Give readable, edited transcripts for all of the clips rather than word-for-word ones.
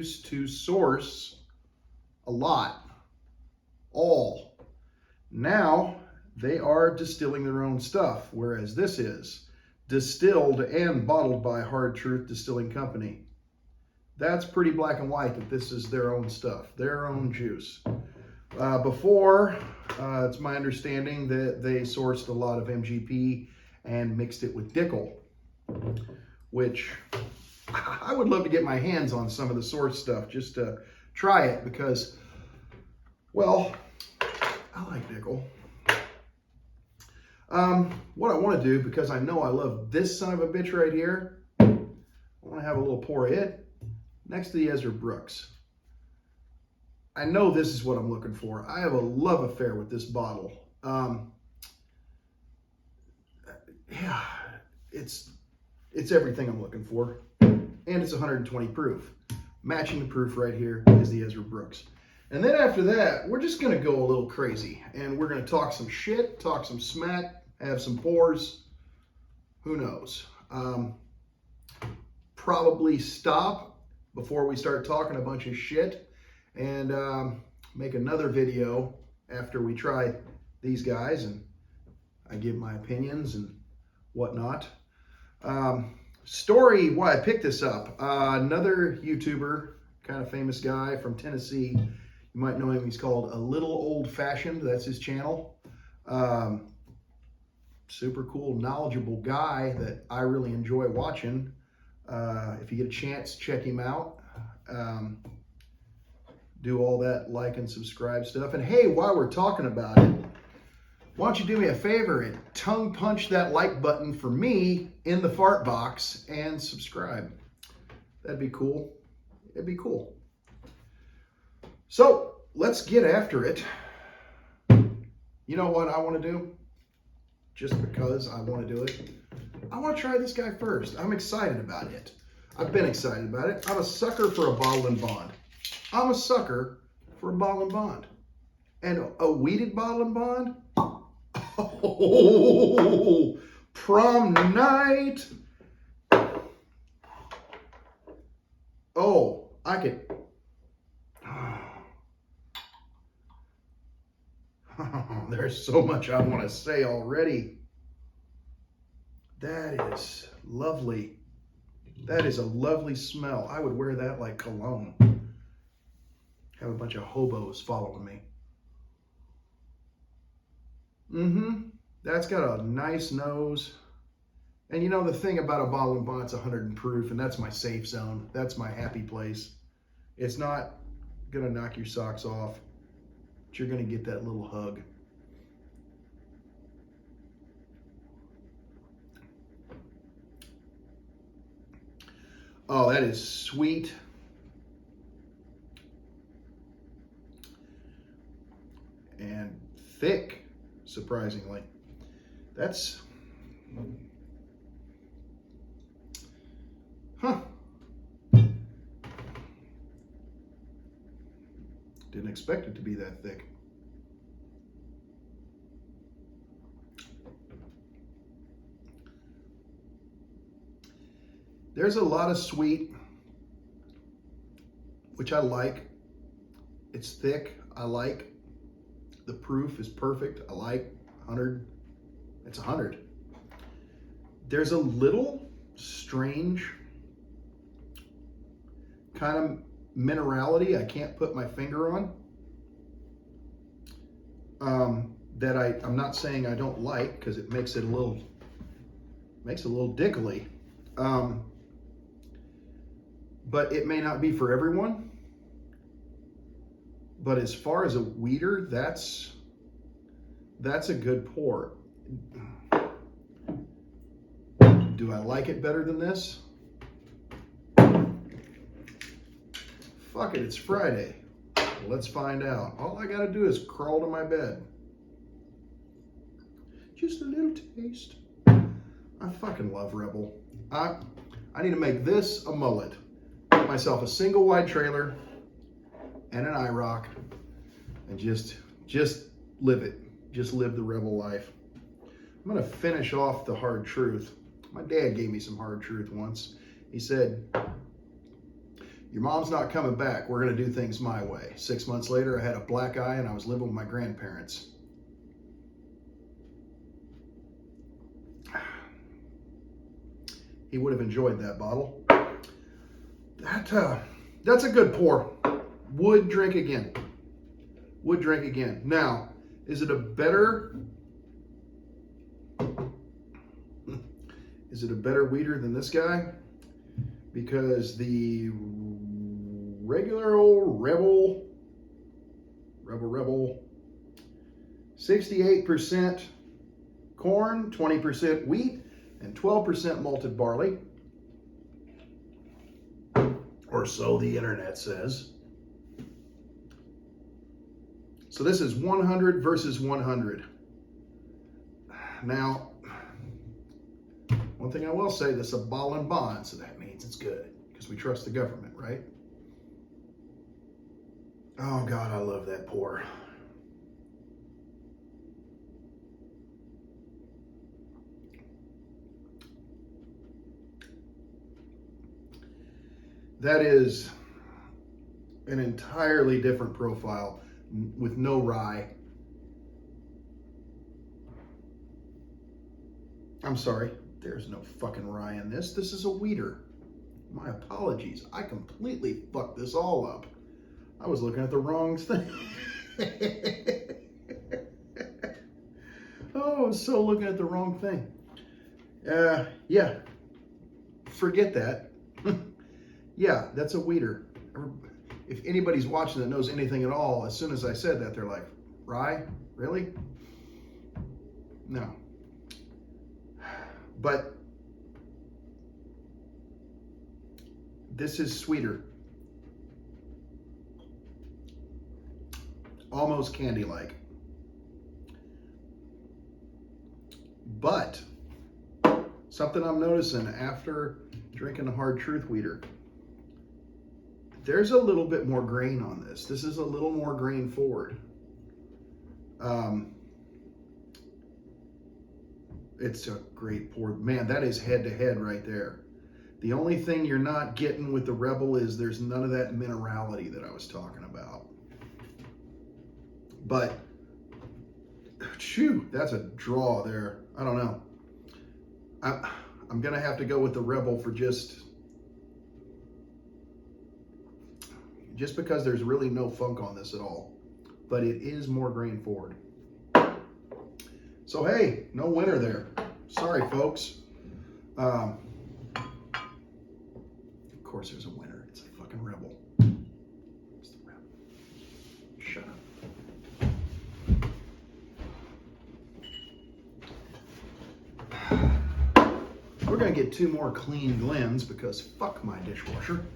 used to source a lot, all. Now they are distilling their own stuff, whereas this is distilled and bottled by Hard Truth Distilling Company. That's pretty black and white that this is their own stuff, their own juice. Before, it's my understanding that they sourced a lot of MGP and mixed it with Dickel, which I would love to get my hands on some of the source stuff just to try it because, well, I like Dickel. What I want to do, because I know I love this son of a bitch right here, I want to have a little pour of it next to the Ezra Brooks. I know this is what I'm looking for. I have a love affair with this bottle. Yeah, it's everything I'm looking for. And it's 120 proof. Matching the proof right here is the Ezra Brooks. And then after that, we're just going to go a little crazy. And we're going to talk some shit, talk some smack, have some pours. Who knows? Probably stop before we start talking a bunch of shit. And make another video after we try these guys and I give my opinions and whatnot. Story why I picked this up. Another YouTuber, kind of famous guy from Tennessee. You might know him. He's called A Little Old Fashioned. That's his channel. Super cool, knowledgeable guy that I really enjoy watching. If you get a chance, check him out. Do all that like and subscribe stuff. And hey, while we're talking about it, why don't you do me a favor and tongue punch that like button for me in the fart box and subscribe. That'd be cool. It'd be cool. So let's get after it. You know what I want to do? Just because I want to do it. I want to try this guy first. I'm excited about it. I've been excited about it. I'm a sucker for a bottle and bond. I'm a sucker for a bottle and bond. And a wheated bottle and bond? Oh, prom night. Oh, I could. Oh, there's so much I want to say already. That is lovely. That is a lovely smell. I would wear that like cologne. Have a bunch of hobos following me. That's got a nice nose. And you know the thing about a bottle and bond, it's 100 proof, and that's my safe zone. That's my happy place. It's not gonna knock your socks off, but you're gonna get that little hug. Oh, that is sweet. And thick, surprisingly. That's, didn't expect it to be that thick. There's a lot of sweet, which I like. It's thick, I like. The proof is perfect. I like 100. It's 100. There's a little strange kind of minerality I can't put my finger on. That I'm not saying I don't like, because it makes it a little dickly. But it may not be for everyone. But as far as a weeder, that's a good pour. Do I like it better than this? Fuck it, it's Friday. Let's find out. All I gotta do is crawl to my bed. Just a little taste. I fucking love Rebel. I need to make this a mullet. Get myself a single wide trailer and an IROC and just live it. Just live the Rebel life. I'm gonna finish off the Hard Truth. My dad gave me some Hard Truth once. He said, your mom's not coming back. We're going to do things my way. 6 months later, I had a black eye and I was living with my grandparents. He would have enjoyed that bottle. That's a good pour. Would drink again. Would drink again. Now, is it a better weeder than this guy? Because the regular old Rebel, 68% corn, 20% wheat, and 12% malted barley. Or so the internet says. So this is 100 versus 100. Now, one thing I will say, this is a ball and bond, so that means it's good, because we trust the government, right? Oh God, I love that pour. That is an entirely different profile with no rye. I'm sorry, there's no fucking rye in this. This is a weeder. My apologies. I completely fucked this all up. I was looking at the wrong thing. Oh, I was so looking at the wrong thing. Yeah. Forget that. Yeah, that's a weeder. If anybody's watching that knows anything at all, as soon as I said that, they're like, rye? Really? No. But this is sweeter. Almost candy-like. But something I'm noticing after drinking the Hard Truth Weeder, there's a little bit more grain on this. This is a little more grain forward. It's a great pour. Man, that is head to head right there. The only thing you're not getting with the Rebel is there's none of that minerality that I was talking about. But, shoo, that's a draw there. I don't know. I'm going to have to go with the Rebel for just because there's really no funk on this at all. But it is more grain forward. So, hey, no winner there. Sorry, folks. Of course there's a winner. It's a fucking Rebel. It's the Rebel. Shut up. We're going to get 2 more clean Glens because fuck my dishwasher.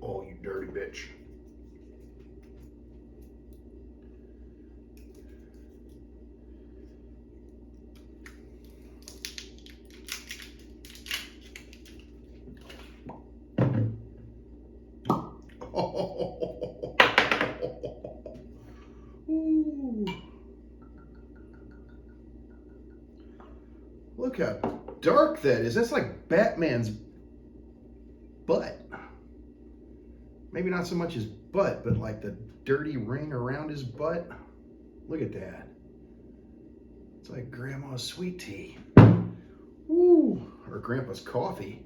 Oh, you dirty bitch. Oh. Ooh. Look how dark that is. That's like Batman's butt. Maybe not so much his butt, but like the dirty ring around his butt. Look at that. It's like Grandma's sweet tea. Woo. Or Grandpa's coffee.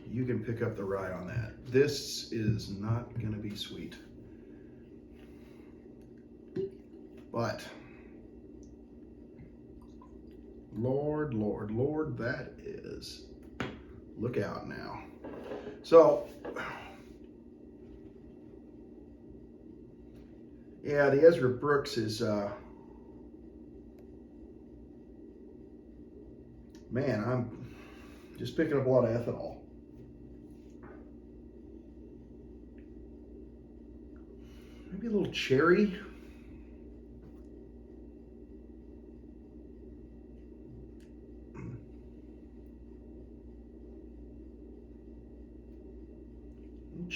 You can pick up the rye on that. This is not going to be sweet. But, Lord, Lord, Lord, that is. Look out now. So, yeah, the Ezra Brooks is, man, I'm just picking up a lot of ethanol. Maybe a little cherry.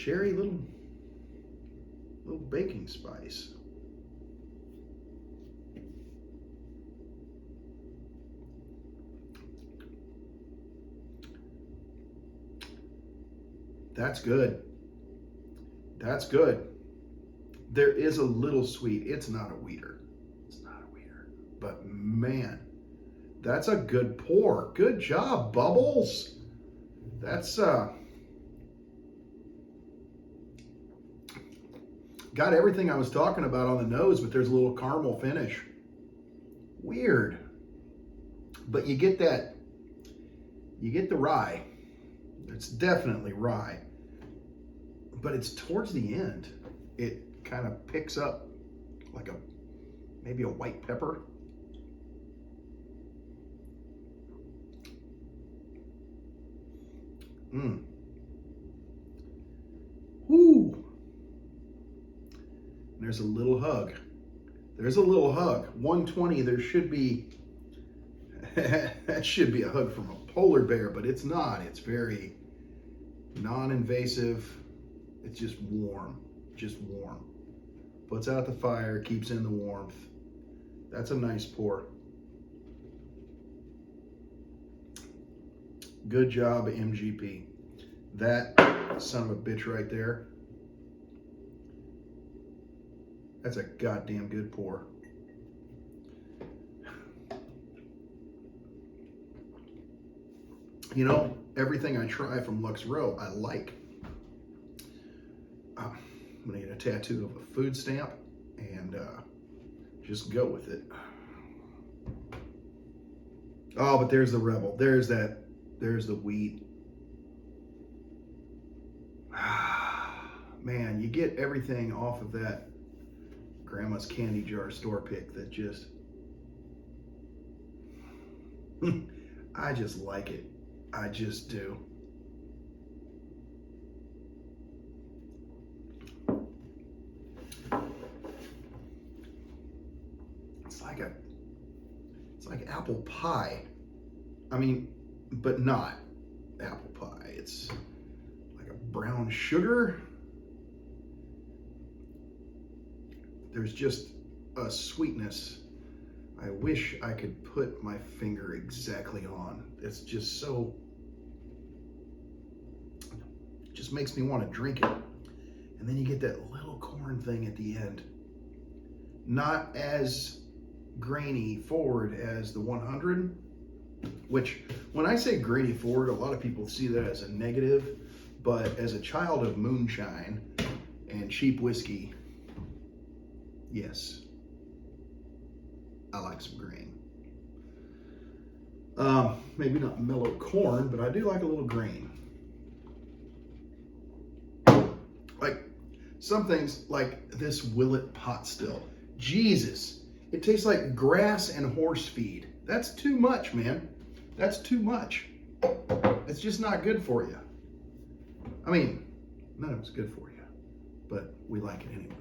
cherry, little baking spice. That's good. That's good. There is a little sweet. It's not a weeder. It's not a weeder. But man, that's a good pour. Good job, Bubbles. That's got everything I was talking about on the nose, but there's a little caramel finish. Weird. But you get that, you get the rye. It's definitely rye. But it's towards the end. It kind of picks up like maybe a white pepper. Whoo. There's a little hug. There's a little hug. 120, there should be, that should be a hug from a polar bear, but it's not. It's very non-invasive. It's just warm, Puts out the fire, keeps in the warmth. That's a nice pour. Good job, MGP. That son of a bitch right there. That's a goddamn good pour. You know, everything I try from Lux Row, I like. I'm gonna get a tattoo of a food stamp and just go with it. Oh, but there's the Rebel. There's the wheat. Man, you get everything off of that Grandma's candy jar store pick that just, I just like it. I just do. It's like apple pie. I mean, but not apple pie. It's like a brown sugar. There's just a sweetness I wish I could put my finger exactly on. It's just so, it just makes me want to drink it. And then you get that little corn thing at the end. Not as grainy forward as the 100, which when I say grainy forward, a lot of people see that as a negative, but as a child of moonshine and cheap whiskey, yes, I like some grain. Maybe not mellow corn, but I do like a little grain. Like some things like this Willet pot still. Jesus, it tastes like grass and horse feed. That's too much, man. That's too much. It's just not good for you. I mean, none of it's good for you, but we like it anyway.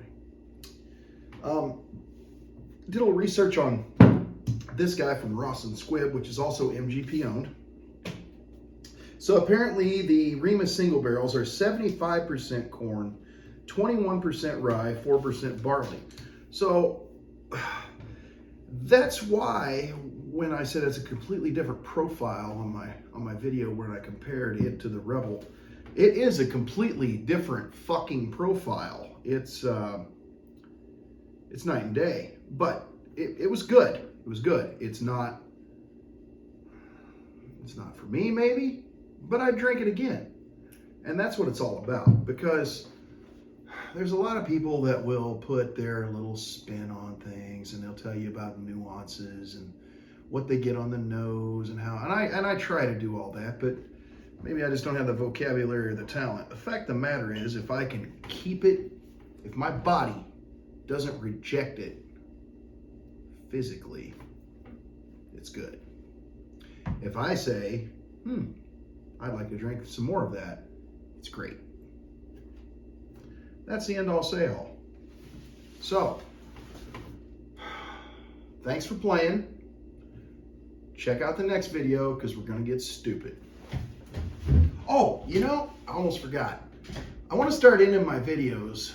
Did a little research on this guy from Ross and Squibb, which is also MGP owned. So apparently the Remus single barrels are 75% corn, 21% rye, 4% barley. So that's why when I said it's a completely different profile on my video where I compared it to the Rebel, it is a completely different fucking profile. It's night and day, but it was good. It was good. It's not for me maybe, but I'd drink it again. And that's what it's all about, because there's a lot of people that will put their little spin on things, and they'll tell you about nuances and what they get on the nose and how, and I try to do all that, but maybe I just don't have the vocabulary or the talent. The fact of the matter is, if I can keep it, if my body doesn't reject it physically, it's good. If I say, I'd like to drink some more of that, it's great. That's the end all say all. So, thanks for playing. Check out the next video because we're going to get stupid. Oh, you know, I almost forgot. I want to start ending my videos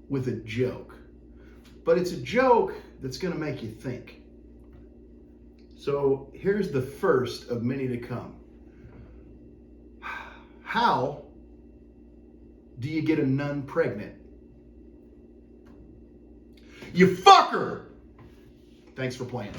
with a joke, but it's a joke that's going to make you think. So here's the first of many to come. How do you get a nun pregnant? You fucker! Thanks for playing.